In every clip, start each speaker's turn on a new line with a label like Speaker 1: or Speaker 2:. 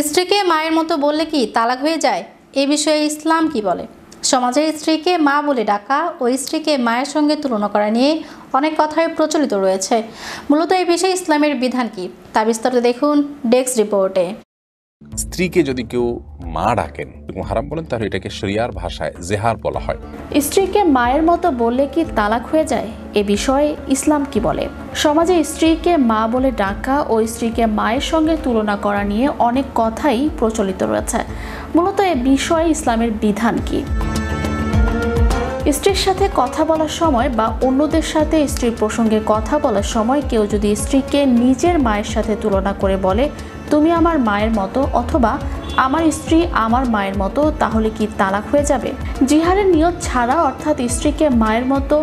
Speaker 1: স্ত্রীকে মায়ের মতো বললে কি তালাক হয়ে যায়? এ বিষয়ে ইসলাম কি বলে? সমাজে স্ত্রীকে মা বলে ডাকা ও স্ত্রীকে মায়ের সঙ্গে তুলনা করা নিয়ে অনেক কথাই প্রচলিত রয়েছে। মূলত এই বিষয়ে ইসলামের বিধান কি তা বিস্তারিত দেখুন ডেস্ক রিপোর্টে।
Speaker 2: স্ত্রীকে যদি কেউ মা ডাকেন এবং হারাম বলেন তাহলে এটাকে শরিয়ার ভাষায় জেহার বলা হয়।
Speaker 3: স্ত্রীকে মায়ের মতো বললে কি তালাক হয়ে যায়? এ বিষয়ে ইসলাম কি বলে? সমাজে স্ত্রীকে মা বলে ডাকা ও স্ত্রীকে মায়ের সঙ্গে তুলনা করা নিয়ে অনেক কথাই প্রচলিত রয়েছে। মূলত এ বিষয়ে ইসলামের বিধান কি? স্ত্রীর সাথে কথা বলার সময় বা অন্যদের সাথে স্ত্রীর প্রসঙ্গে কথা বলার সময় কেউ যদি স্ত্রীকে নিজের মায়ের সাথে তুলনা করে বলে তুমি আমার মায়ের মতো অথবা আমার স্ত্রী আমার মায়ের মতো, তাহলে কি তালাক হয়ে যাবে? জিহারের নিয়ত ছাড়া অর্থাৎ স্ত্রীকে মায়ের মতো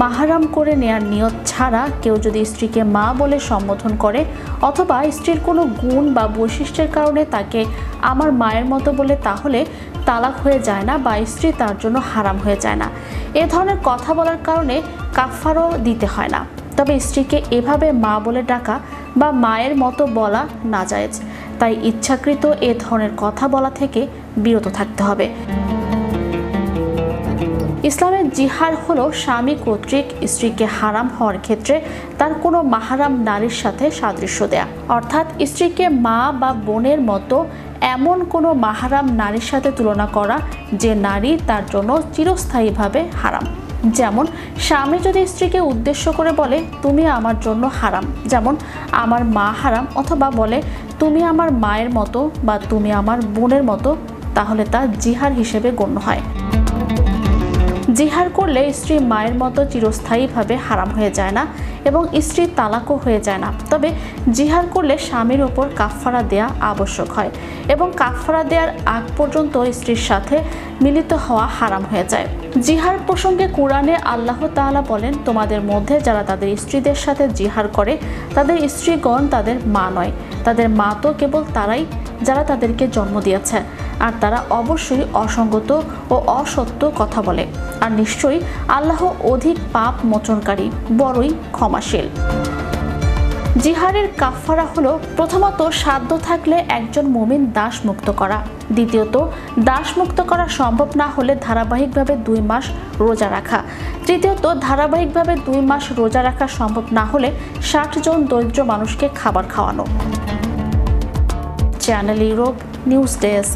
Speaker 3: মাহারাম করে নেয়ার নিয়ত ছাড়া কেউ যদি স্ত্রীকে মা বলে সম্বোধন করে অথবা স্ত্রীর কোনো গুণ বা বৈশিষ্ট্যের কারণে তাকে আমার মায়ের মতো বলে, তাহলে তালাক হয়ে যায় না বা স্ত্রী তার জন্য হারাম হয়ে যায় না। এ ধরনের কথা বলার কারণে কাফারও দিতে হয় না। তবে স্ত্রীকে এভাবে মা বলে ডাকা বা মায়ের মতো বলা নাজায়েজ, তাই ইচ্ছাকৃত এ ধরনের কথা বলা থেকে বিরত থাকতে হবে। ইসলামের জিহার হলো স্বামী কর্তৃক স্ত্রীকে হারাম হওয়ার ক্ষেত্রে তার কোনো মাহারাম নারীর সাথে সাদৃশ্য দেয়া, অর্থাৎ স্ত্রীকে মা বা বোনের মতো এমন কোনো মাহারাম নারীর সাথে তুলনা করা যে নারী তার জন্য চিরস্থায়ীভাবে হারাম। যেমন স্বামী যদি স্ত্রীকে উদ্দেশ্য করে বলে তুমি আমার জন্য হারাম, যেমন আমার মা হারাম, অথবা বলে তুমি আমার মায়ের মতো বা তুমি আমার বোনের মতো, তাহলে তা জিহার হিসেবে গণ্য হয়। জিহার করলে স্ত্রী মায়ের মতো চিরস্থায়ীভাবে হারাম হয়ে যায় না এবং স্ত্রীর তালাকও হয়ে যায় না। তবে জিহার করলে স্বামীর উপর কাফফারা দেয়া আবশ্যক হয় এবং কাফফারা দেওয়ার আগ পর্যন্ত স্ত্রীর সাথে মিলিত হওয়া হারাম হয়ে যায়। জিহার প্রসঙ্গে কোরআনে আল্লাহ তাআলা বলেন, তোমাদের মধ্যে যারা তাদের স্ত্রীদের সাথে জিহার করে তাদের স্ত্রীগণ তাদের মা নয়, তাদের মা তো কেবল তারাই যারা তাদেরকে জন্ম দিয়েছে, আর তারা অবশ্যই অসঙ্গত ও অসত্য কথা বলে, আর নিশ্চয়ই আল্লাহ অধিক পাপ মোচনকারী, বড়ই ক্ষমাশীল। জিহারের কাফফারা হলো প্রথমত সাধ্য থাকলে একজন মুমিন দাস মুক্ত করা, দ্বিতীয়ত দাস মুক্ত করা সম্ভব না হলে ধারাবাহিকভাবে 2 মাস রোজা রাখা, তৃতীয়ত ধারাবাহিকভাবে 2 মাস রোজা রাখা সম্ভব না হলে 60 জন দরিদ্র মানুষকে খাবার খাওয়ানো। Channel Europe news desk.